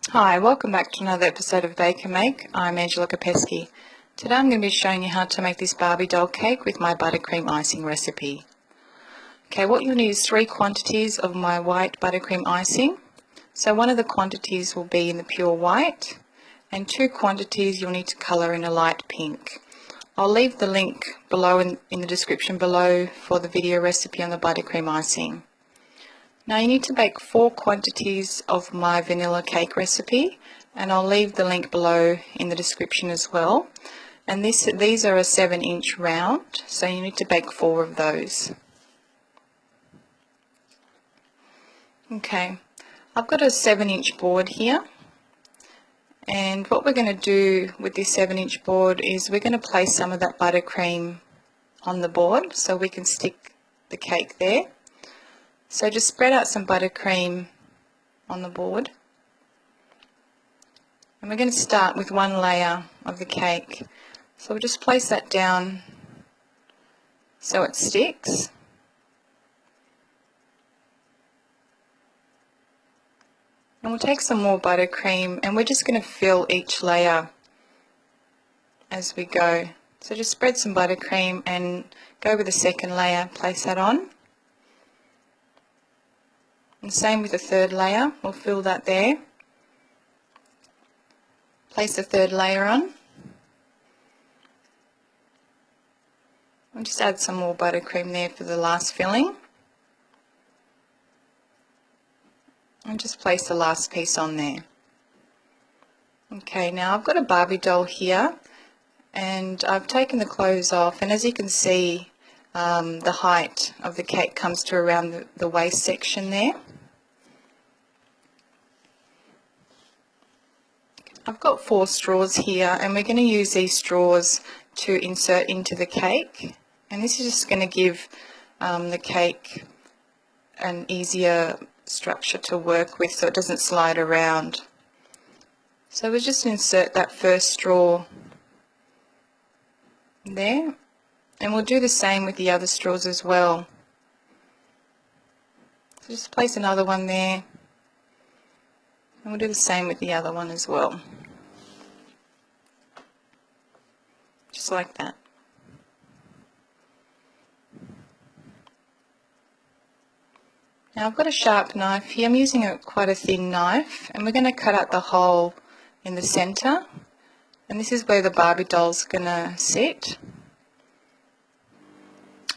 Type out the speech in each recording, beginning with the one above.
Hi, welcome back to another episode of Bake and Make. I'm Angela Kopesky. Today I'm going to be showing you how to make this Barbie doll cake with my buttercream icing recipe. Okay, what you'll need is 3 quantities of my white buttercream icing. So one of the quantities will be in the pure white, and 2 quantities you'll need to colour in a light pink. I'll leave the link below in the description below for the video recipe on the buttercream icing. Now you need to bake 4 quantities of my vanilla cake recipe, and I'll leave the link below in the description as well. And these are a 7-inch round, so you need to bake 4 of those. Okay, I've got a 7-inch board here, and what we're going to do with this 7-inch board is we're going to place some of that buttercream on the board so we can stick the cake there. So just spread out some buttercream on the board, and we're going to start with 1 layer of the cake. So we'll just place that down so it sticks. And we'll take some more buttercream and we're just going to fill each layer as we go. So just spread some buttercream and go with the 2nd layer, place that on. And same with the 3rd layer, we'll fill that there. Place the 3rd layer on. We'll just add some more buttercream there for the last filling. And just place the last piece on there. Okay, now I've got a Barbie doll here, and I've taken the clothes off, and as you can see, the height of the cake comes to around the waist section there. I've got 4 straws here, and we're going to use these straws to insert into the cake, and this is just going to give the cake an easier structure to work with so it doesn't slide around. So we'll just insert that first straw there, and we'll do the same with the other straws as well. So just place another one there, and we'll do the same with the other one as well. Just like that. Now I've got a sharp knife here. I'm using quite a thin knife, and we're going to cut out the hole in the centre, and this is where the Barbie doll's going to sit.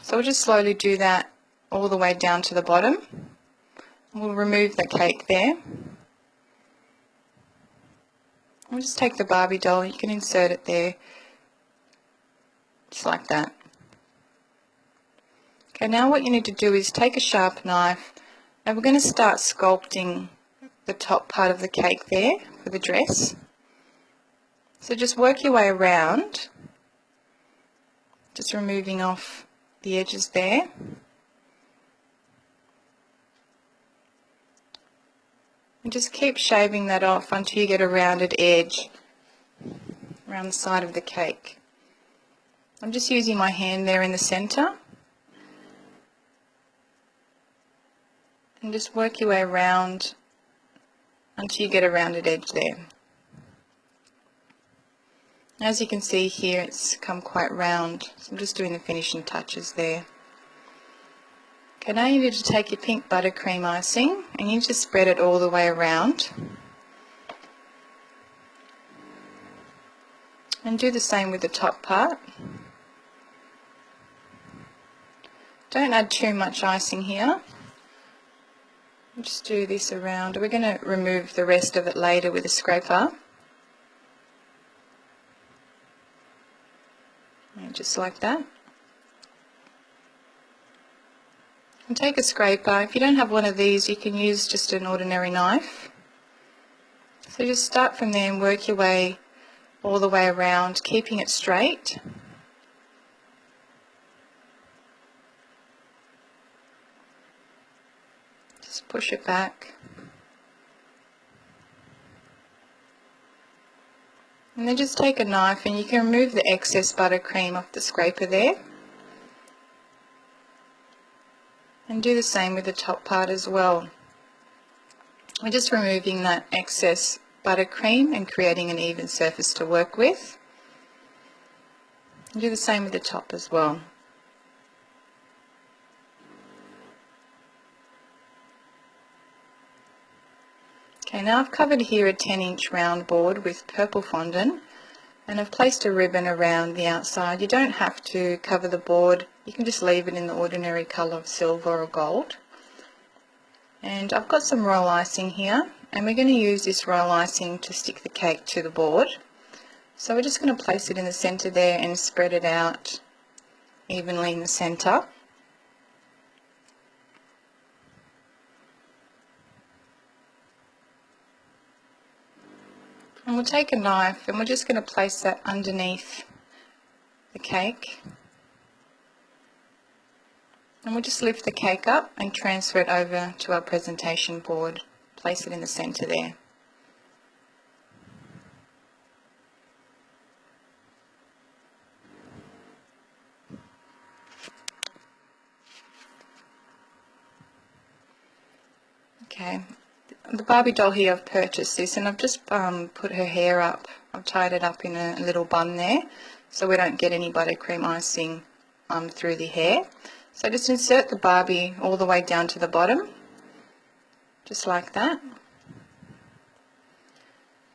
So we'll just slowly do that all the way down to the bottom. We'll remove the cake there. We'll just take the Barbie doll, you can insert it there, just like that. Okay, now what you need to do is take a sharp knife, and we're going to start sculpting the top part of the cake there for the dress. So just work your way around, just removing off the edges there. And just keep shaving that off until you get a rounded edge around the side of the cake. I'm just using my hand there in the centre. And just work your way around until you get a rounded edge there. As you can see here, it's come quite round, so I'm just doing the finishing touches there. Okay, now you need to take your pink buttercream icing and you just spread it all the way around. And do the same with the top part. Don't add too much icing here. Just do this around. We're going to remove the rest of it later with a scraper. And just like that. And take a scraper. If you don't have one of these, you can use just an ordinary knife. So just start from there and work your way all the way around, keeping it straight. Just push it back. And then just take a knife and you can remove the excess buttercream off the scraper there. And do the same with the top part as well. We're just removing that excess buttercream and creating an even surface to work with. And do the same with the top as well. Okay, now I've covered here a 10-inch round board with purple fondant, and I've placed a ribbon around the outside. You don't have to cover the board, you can just leave it in the ordinary colour of silver or gold. And I've got some royal icing here, and we're going to use this royal icing to stick the cake to the board. So we're just going to place it in the centre there and spread it out evenly in the centre. And we'll take a knife and we're just going to place that underneath the cake. And we'll just lift the cake up and transfer it over to our presentation board. Place it in the centre there. Okay, the Barbie doll here, I've purchased this and I've just put her hair up. I've tied it up in a little bun there so we don't get any buttercream icing through the hair. So just insert the Barbie all the way down to the bottom, just like that.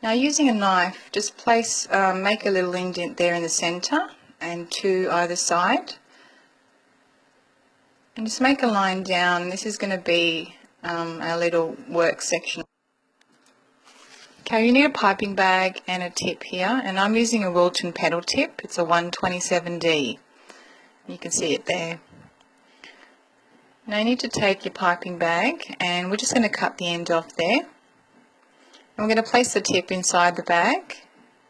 Now using a knife, just place, make a little indent there in the centre and two either side. And just make a line down. This is going to be our little work section. Okay, you need a piping bag and a tip here, and I'm using a Wilton pedal tip. It's a 127D. You can see it there. Now you need to take your piping bag and we're just going to cut the end off there. And we're going to place the tip inside the bag,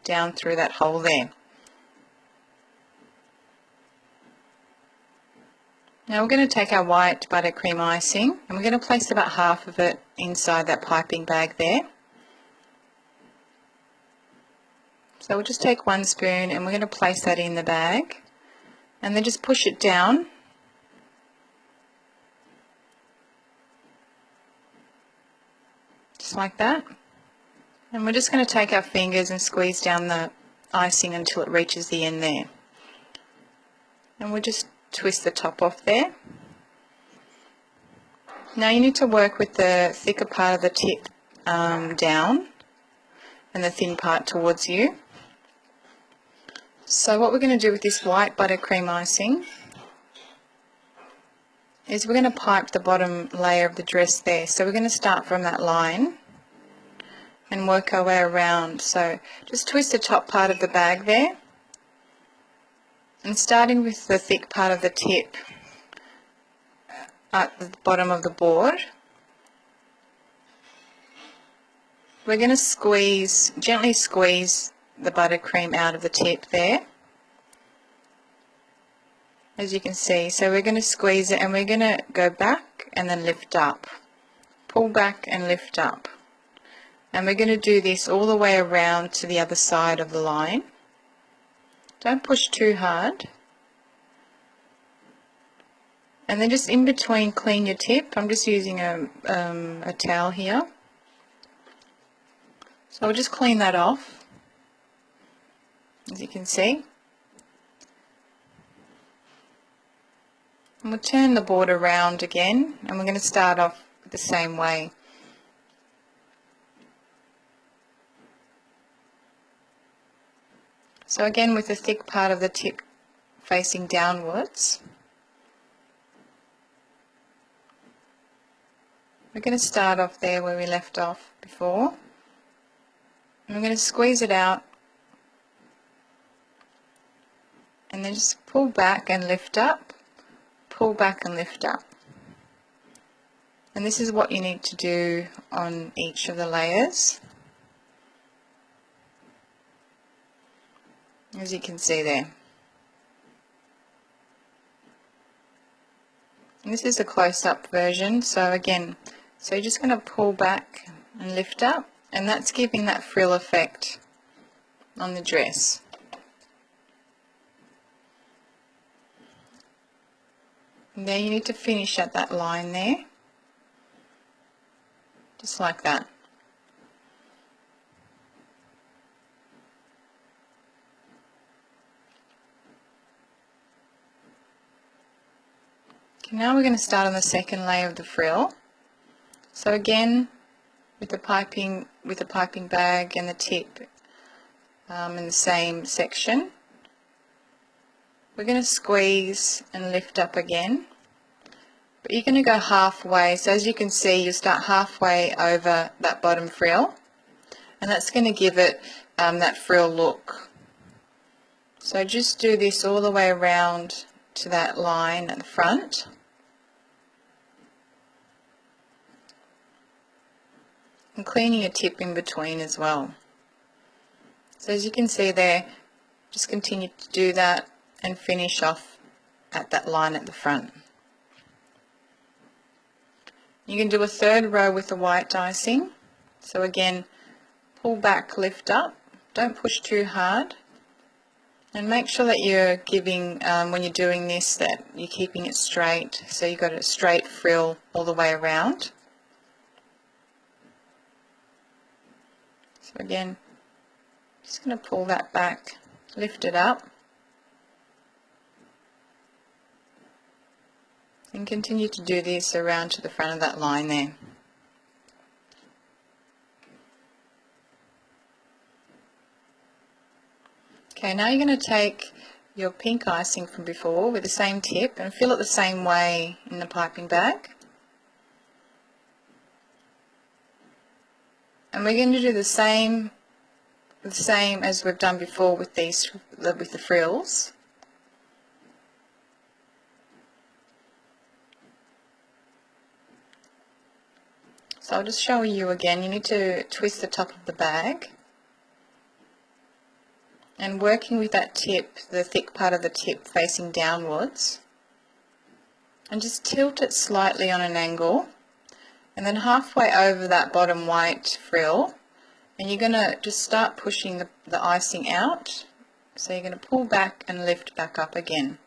down through that hole there. Now we're going to take our white buttercream icing and we're going to place about half of it inside that piping bag there. So we'll just take one spoon and we're going to place that in the bag and then just push it down. Just like that. And we're just going to take our fingers and squeeze down the icing until it reaches the end there. And we'll just twist the top off there. Now you need to work with the thicker part of the tip down and the thin part towards you. So what we're going to do with this white buttercream icing is we're going to pipe the bottom layer of the dress there. So we're going to start from that line and work our way around. So just twist the top part of the bag there, and starting with the thick part of the tip at the bottom of the board, we're going to squeeze, gently squeeze the buttercream out of the tip there, as you can see. So we're going to squeeze it and we're going to go back and then lift up, pull back and lift up, and we're going to do this all the way around to the other side of the line. Don't push too hard. And then just in between, clean your tip. I'm just using a towel here. So I'll just clean that off, as you can see. And we'll turn the board around again, and we're going to start off the same way. So again, with the thick part of the tip facing downwards, we're going to start off there where we left off before, and we're going to squeeze it out and then just pull back and lift up, pull back and lift up. And this is what you need to do on each of the layers, as you can see there. And this is a close-up version, so again, so you're just going to pull back and lift up, and that's giving that frill effect on the dress. And then you need to finish at that line there, just like that. Now we're going to start on the second layer of the frill. So again, with the piping bag and the tip in the same section, we're going to squeeze and lift up again. But you're going to go halfway, so as you can see, you start halfway over that bottom frill, and that's going to give it that frill look. So just do this all the way around to that line at the front. And cleaning your tip in between as well. So as you can see there, just continue to do that and finish off at that line at the front. You can do a third row with the white icing. So again, pull back, lift up, don't push too hard, and make sure that you're giving, when you're doing this, that you're keeping it straight, so you've got a straight frill all the way around. So again, just going to pull that back, lift it up, and continue to do this around to the front of that line there. Okay, now you're going to take your pink icing from before with the same tip and fill it the same way in the piping bag. And we're going to do the same as we've done before with with the frills. So I'll just show you again. You need to twist the top of the bag, and working with that tip, the thick part of the tip facing downwards, and just tilt it slightly on an angle, and then halfway over that bottom white frill, and you're going to just start pushing the icing out. So you're going to pull back and lift back up again.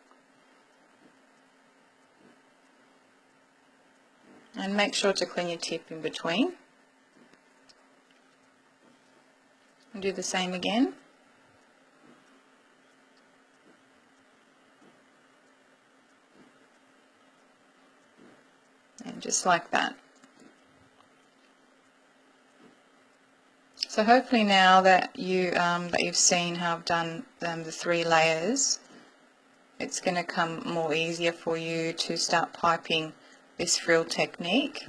And make sure to clean your tip in between. And do the same again. And just like that. So hopefully now that you've seen how I've done the 3 layers, it's going to come more easier for you to start piping this frill technique.